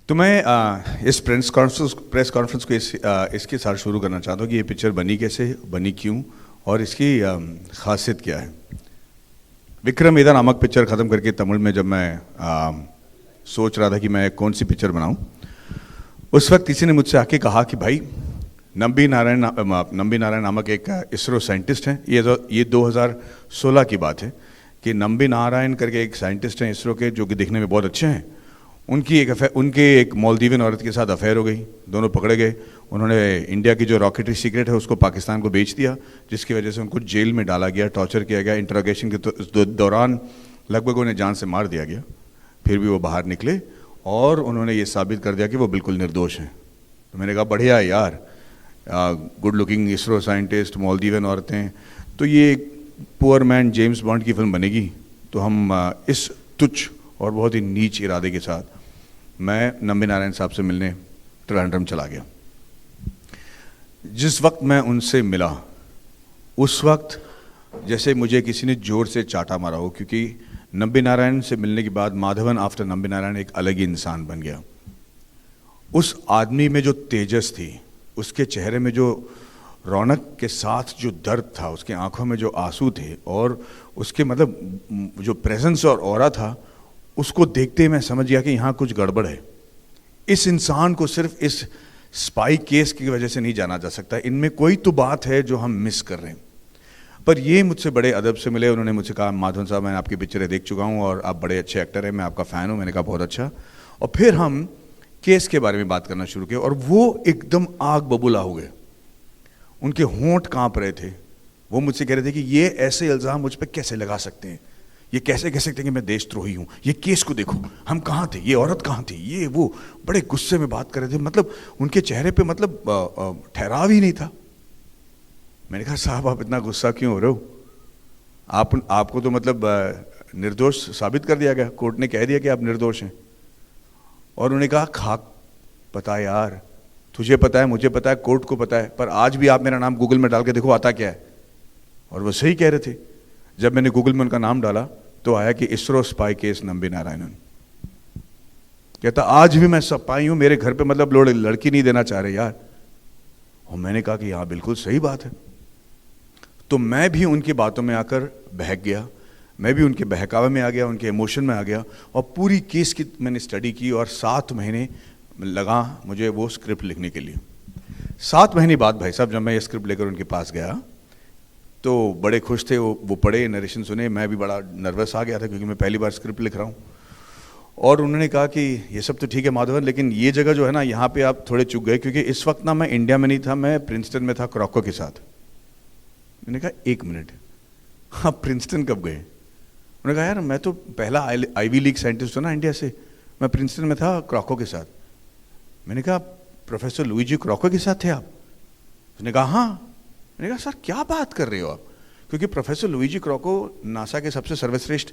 तो मैं इस प्रेस कॉन्फ्रेंस को इसके साथ शुरू करना चाहता हूँ कि ये पिक्चर बनी कैसे, बनी क्यों और इसकी खासियत क्या है। विक्रम वेदा नामक पिक्चर ख़त्म करके तमिल में जब मैं सोच रहा था कि मैं कौन सी पिक्चर बनाऊं, उस वक्त किसी ने मुझसे आके कहा कि भाई नंबी नारायण नामक एक इसरो साइंटिस्ट हैं। ये 2016 की बात है कि नंबी नारायण करके एक साइंटिस्ट हैं इसरो के, जो कि दिखने में बहुत अच्छे हैं। उनके एक मालदीवियन औरत के साथ अफेयर हो गई, दोनों पकड़े गए। उन्होंने इंडिया की जो रॉकेटरी सीक्रेट है उसको पाकिस्तान को बेच दिया, जिसकी वजह से उनको जेल में डाला गया, टॉर्चर किया गया। इंटरोगेशन के दौरान लगभग उन्हें जान से मार दिया गया। फिर भी वो बाहर निकले और उन्होंने ये साबित कर दिया कि वो बिल्कुल निर्दोष हैं। तो मैंने कहा बढ़िया है यार, good looking ISRO scientist, Maldivian औरतें, तो ये पुअर मैन जेम्स बॉन्ड की फिल्म बनेगी। तो हम इस तुच्छ और बहुत ही नीच इरादे के साथ मैं नंबी नारायण साहब से मिलने ट्रिवेंड्रम चला गया। जिस वक्त मैं उनसे मिला उस वक्त जैसे मुझे किसी ने जोर से चाटा मारा हो, क्योंकि नंबी नारायण से मिलने के बाद माधवन आफ्टर नंबी नारायण एक अलग ही इंसान बन गया। उस आदमी में जो तेजस थी, उसके चेहरे में जो रौनक के साथ जो दर्द था, उसकी आंखों में जो आंसू थे और उसके मतलब जो प्रेजेंस और ऑरा था, उसको देखते ही मैं समझ गया कि यहाँ कुछ गड़बड़ है। इस इंसान को सिर्फ इस स्पाई केस की वजह से नहीं जाना जा सकता, इनमें कोई तो बात है जो हम मिस कर रहे हैं। पर ये मुझसे बड़े अदब से मिले। उन्होंने मुझसे कहा माधवन साहब, मैं आपकी पिक्चरें देख चुका हूँ और आप बड़े अच्छे एक्टर हैं, मैं आपका फ़ैन हूँ। मैंने कहा बहुत अच्छा। और फिर हम केस के बारे में बात करना शुरू किया और वो एकदम आग बबूला हो गए। उनके होंठ काँप रहे थे। वो मुझसे कह रहे थे कि ये ऐसे इल्ज़ाम मुझ पर कैसे लगा सकते हैं, ये कैसे कह सकते हैं कि मैं देशद्रोही हूँ, ये केस को देखो, हम कहाँ थे, ये औरत कहाँ थी, ये वो। बड़े गुस्से में बात कर रहे थे, मतलब उनके चेहरे पे मतलब ठहराव ही नहीं था। मैंने कहा साहब आप इतना गुस्सा क्यों हो रहे हो, आपको तो मतलब निर्दोष साबित कर दिया गया, कोर्ट ने कह दिया कि आप निर्दोष हैं। और उन्होंने कहा खाक पता है यार, तुझे पता है, मुझे पता है, कोर्ट को पता है, पर आज भी आप मेरा नाम गूगल में डाल के देखो आता क्या है। और वो सही कह रहे थे। जब मैंने गूगल में उनका नाम डाला तो आया कि इसरो स्पाई केस नंबी नारायणन। कहता आज भी मैं स्पाई हूं, मेरे घर पे मतलब लोग लड़की नहीं देना चाह रहे यार। और मैंने कहा कि हाँ बिल्कुल सही बात है। तो मैं भी उनकी बातों में आकर बहक गया, मैं भी उनके बहकावे में आ गया, उनके इमोशन में आ गया और पूरी केस की मैंने स्टडी की। और 7 महीने लगा मुझे वो स्क्रिप्ट लिखने के लिए। 7 महीने बाद भाई साहब जब मैं ये स्क्रिप्ट लेकर उनके पास गया तो बड़े खुश थे। वो पढ़े, नरेशन सुने। मैं भी बड़ा नर्वस आ गया था क्योंकि मैं पहली बार स्क्रिप्ट लिख रहा हूँ। और उन्होंने कहा कि ये सब तो ठीक है माधवन, लेकिन ये जगह जो है ना, यहाँ पे आप थोड़े चूक गए, क्योंकि इस वक्त ना मैं इंडिया में नहीं था, मैं प्रिंसटन में था क्रॉको के साथ। मैंने कहा 1 मिनट, आप प्रिंसटन कब गए? उन्होंने कहा यार मैं तो पहला आईवी लीग साइंटिस्ट हूँ ना इंडिया से, मैं प्रिंसटन में था क्रॉको के साथ। मैंने कहा प्रोफेसर लुईजी क्रॉको के साथ थे आप? उसने कहा हाँ। मैंने कहा सर क्या बात कर रहे हो आप, क्योंकि प्रोफेसर लुईजी क्रॉको नासा के सबसे सर्वश्रेष्ठ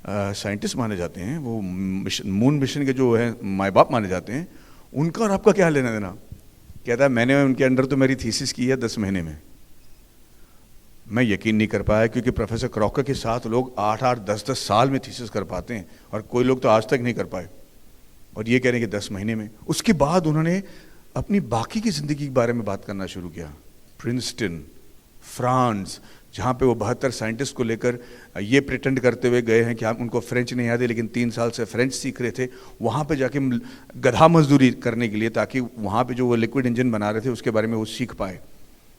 साइंटिस्ट माने जाते हैं, वो मून मिशन के जो है माए बाप माने जाते हैं। उनका और आपका क्या लेना देना? कहता है मैंने उनके अंडर तो मेरी थीसिस की है 10 महीने में। मैं यकीन नहीं कर पाया, क्योंकि प्रोफेसर क्रॉको के साथ लोग 8-8, 10-10 साल में थीसिस कर पाते हैं और कोई लोग तो आज तक नहीं कर पाए, और ये कह रहे हैं कि 10 महीने में। उसके बाद उन्होंने अपनी बाकी की ज़िंदगी के बारे में बात करना शुरू किया। प्रिंसटन, फ्रांस, जहाँ पे वो 72 साइंटिस्ट को लेकर ये प्रिटेंड करते हुए गए हैं कि हम उनको फ्रेंच नहीं आती, लेकिन 3 साल से फ्रेंच सीख रहे थे, वहाँ पे जाके गधा मजदूरी करने के लिए, ताकि वहाँ पे जो वो लिक्विड इंजन बना रहे थे उसके बारे में वो सीख पाए।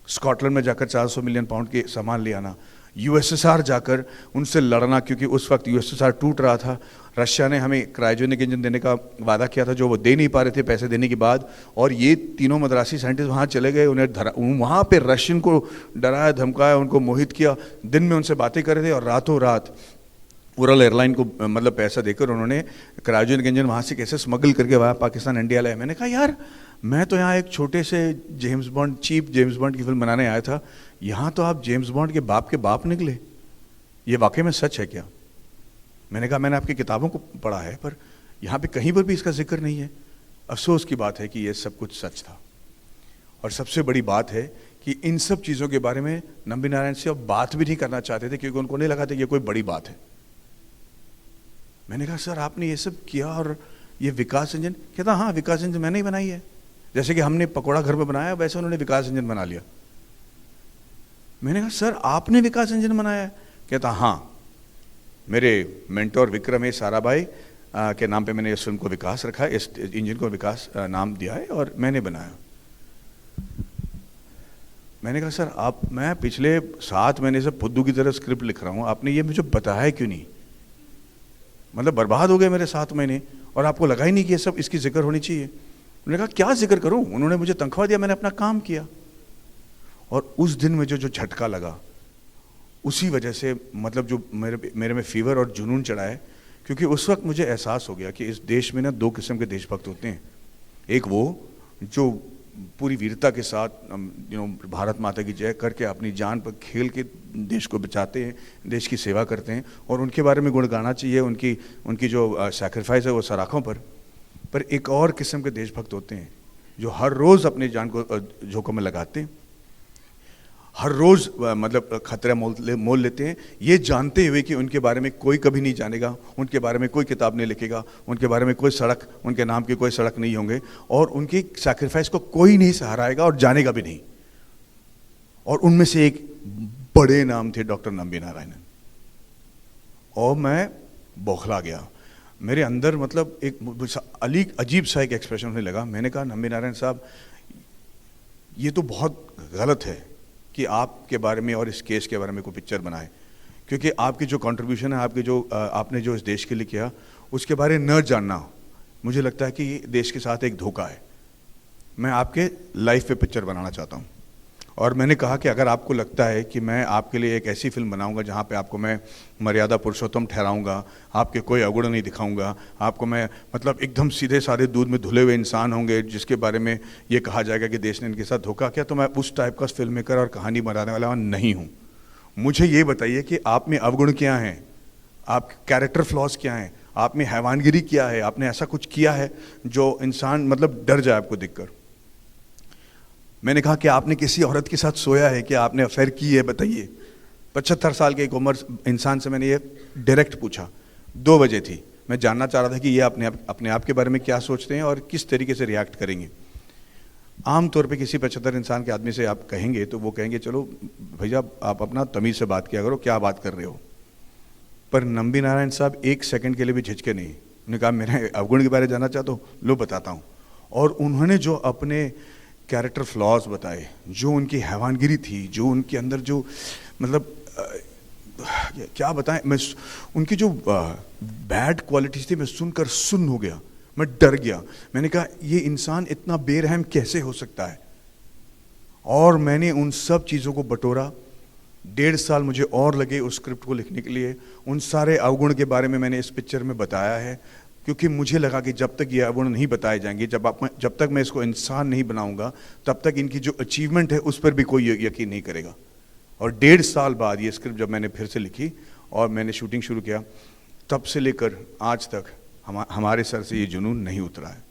स्कॉटलैंड में जाकर 400 मिलियन पाउंड के सामान ले आना, यूएसएसआर जाकर उनसे लड़ना, क्योंकि उस वक्त यूएसएसआर टूट रहा था। रशिया ने हमें क्रायोजेनिक इंजन देने का वादा किया था, जो वो दे नहीं पा रहे थे पैसे देने के बाद। और ये तीनों मद्रासी साइंटिस्ट वहाँ चले गए, उन्हें वहाँ पे रशियन को डराया धमकाया, उनको मोहित किया। दिन में उनसे बातें कर रहे थे और रातों रात उरल एयरलाइन को मतलब पैसा देकर उन्होंने क्रायोजेनिक इंजन वहाँ से कैसे स्मगल करके वहाँ पाकिस्तान इंडिया लाया। मैंने कहा यार मैं तो यहाँ एक छोटे से चीप जेम्स बॉन्ड की फिल्म बनाने आया था, यहाँ तो आप जेम्स बॉन्ड के बाप निकले। ये वाकई में सच है क्या? मैंने कहा मैंने आपकी किताबों को पढ़ा है, पर यहाँ पे कहीं पर भी इसका जिक्र नहीं है। अफसोस की बात है कि ये सब कुछ सच था। और सबसे बड़ी बात है कि इन सब चीज़ों के बारे में नंबी नारायण से अब बात भी नहीं करना चाहते थे, क्योंकि उनको नहीं लगा था कि ये कोई बड़ी बात है। मैंने कहा सर आपने ये सब किया और ये विकास रंजन? कहता हाँ विकास रंजन मैंने ही बनाई है, जैसे कि हमने पकौड़ा घर में बनाया वैसे उन्होंने विकास रंजन बना लिया। मैंने कहा सर आपने विकास रंजन बनाया है? कहता हाँ, मेरे मेंटोर विक्रम साराभाई के नाम पे मैंने इस फिल्म को विकास रखा है, इस इंजन को विकास नाम दिया है और मैंने बनाया। मैंने कहा सर आप, मैं पिछले 7 महीने से फुद्दू की तरह स्क्रिप्ट लिख रहा हूँ, आपने ये मुझे बताया क्यों नहीं? मतलब बर्बाद हो गए मेरे 7 महीने और आपको लगा ही नहीं कि ये सब इसकी जिक्र होनी चाहिए। मैंने कहा क्या जिक्र करूँ, उन्होंने मुझे तनख्वाह दिया, मैंने अपना काम किया। और उस दिन मुझे जो झटका लगा उसी वजह से मतलब जो मेरे में फीवर और जुनून चढ़ा है, क्योंकि उस वक्त मुझे एहसास हो गया कि इस देश में ना 2 किस्म के देशभक्त होते हैं। एक वो जो पूरी वीरता के साथ भारत माता की जय करके अपनी जान पर खेल के देश को बचाते हैं, देश की सेवा करते हैं, और उनके बारे में गुण गाना चाहिए, उनकी जो सैक्रिफाइस है वो सराखों पर एक और किस्म के देशभक्त होते हैं जो हर रोज़ अपनी जान को जोखिम में लगाते हैं, हर रोज़ मतलब खतरा मोल लेते हैं, ये जानते हुए कि उनके बारे में कोई कभी नहीं जानेगा, उनके बारे में कोई किताब नहीं लिखेगा, उनके बारे में कोई सड़क, उनके नाम की कोई सड़क नहीं होंगे, और उनकी सैक्रिफाइस को कोई नहीं सहाराएगा और जानेगा भी नहीं। और उनमें से एक बड़े नाम थे डॉक्टर नंबी नारायणन। और मैं बौखला गया, मेरे अंदर मतलब एक अजीब सा एक एक्सप्रेशन होने लगा। मैंने कहा नंबी नारायण साहब, ये तो बहुत गलत है कि आपके बारे में और इस केस के बारे में कोई पिक्चर बनाए, क्योंकि आपकी जो कंट्रीब्यूशन है, आपने जो इस देश के लिए किया, उसके बारे में न जानना मुझे लगता है कि ये देश के साथ एक धोखा है। मैं आपके लाइफ पे पिक्चर बनाना चाहता हूँ। और मैंने कहा कि अगर आपको लगता है कि मैं आपके लिए एक ऐसी फिल्म बनाऊंगा जहाँ पे आपको मैं मर्यादा पुरुषोत्तम ठहराऊंगा, आपके कोई अवगुण नहीं दिखाऊंगा, आपको मैं मतलब एकदम सीधे साधे दूध में धुले हुए इंसान होंगे जिसके बारे में ये कहा जाएगा कि देश ने इनके साथ धोखा किया, तो मैं उस टाइप का फिल्म मेकर और कहानी बनाने वाला नहीं हूँ। मुझे ये बताइए कि आप में अवगुण क्या हैं, आप कैरेक्टर फ्लॉज क्या हैं, आप में हैवानगिरी क्या है, आपने ऐसा कुछ किया है जो इंसान मतलब डर जाए आपको देखकर। मैंने कहा कि आपने किसी औरत के साथ सोया है, कि आपने अफेयर की है, बताइए। 75 साल के एक उम्र इंसान से मैंने ये डायरेक्ट पूछा, 2 बजे थी। मैं जानना चाह रहा था कि ये अपने आप के बारे में क्या सोचते हैं और किस तरीके से रिएक्ट करेंगे। आमतौर पे किसी 75 इंसान के आदमी से आप कहेंगे तो वो कहेंगे चलो भैया आप अपना तमीज़ से बात किया करो, क्या बात कर रहे हो। पर नंबी नारायण साहब 1 सेकंड के लिए भी झिझके नहीं। उन्होंने कहा मेरे अवगुण के बारे में जानना चाहते हो, लो बताता हूँ। और उन्होंने जो अपने कैरेक्टर फ्लॉज बताए, जो उनकी हैवानगिरी थी, जो उनके अंदर जो मतलब क्या बताएं, मैं उनकी जो बैड क्वालिटीज थी मैं सुनकर सुन्न हो गया, मैं डर गया। मैंने कहा ये इंसान इतना बेरहम कैसे हो सकता है। और मैंने उन सब चीज़ों को बटोरा। 1.5 साल मुझे और लगे उस स्क्रिप्ट को लिखने के लिए। उन सारे अवगुण के बारे में मैंने इस पिक्चर में बताया है, क्योंकि मुझे लगा कि जब तक ये अवगुण नहीं बताए जाएंगे, जब तक मैं इसको इंसान नहीं बनाऊंगा, तब तक इनकी जो अचीवमेंट है उस पर भी कोई यकीन नहीं करेगा। और 1.5 साल बाद ये स्क्रिप्ट जब मैंने फिर से लिखी और मैंने शूटिंग शुरू किया, तब से लेकर आज तक हमारे सर से ये जुनून नहीं उतरा है।